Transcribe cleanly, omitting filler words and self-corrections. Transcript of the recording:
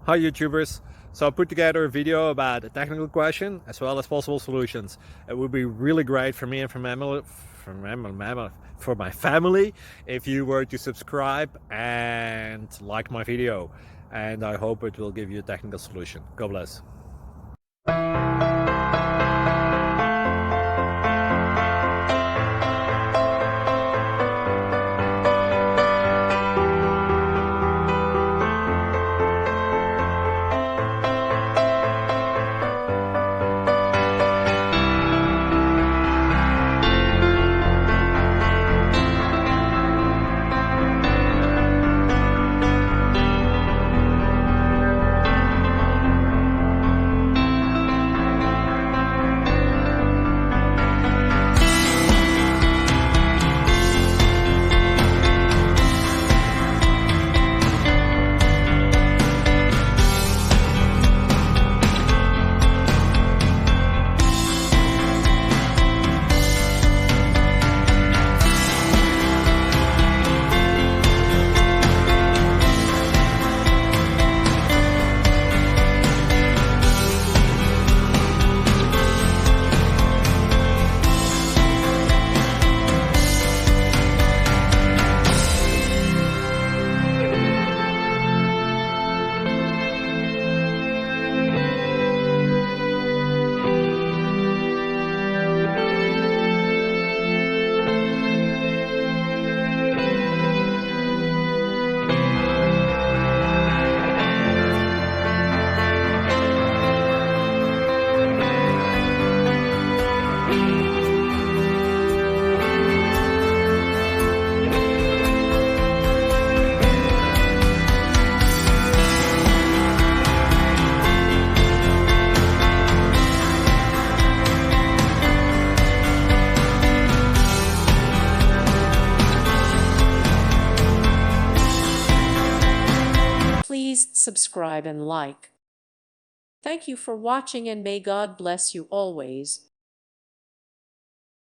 Hi YouTubers! So I put together a video about a technical question as well as possible solutions. It would be really great for me and for my family if you were to subscribe and like my video, and I hope it will give you a technical solution. God bless. Please subscribe and like. Thank you for watching, and may God bless you always.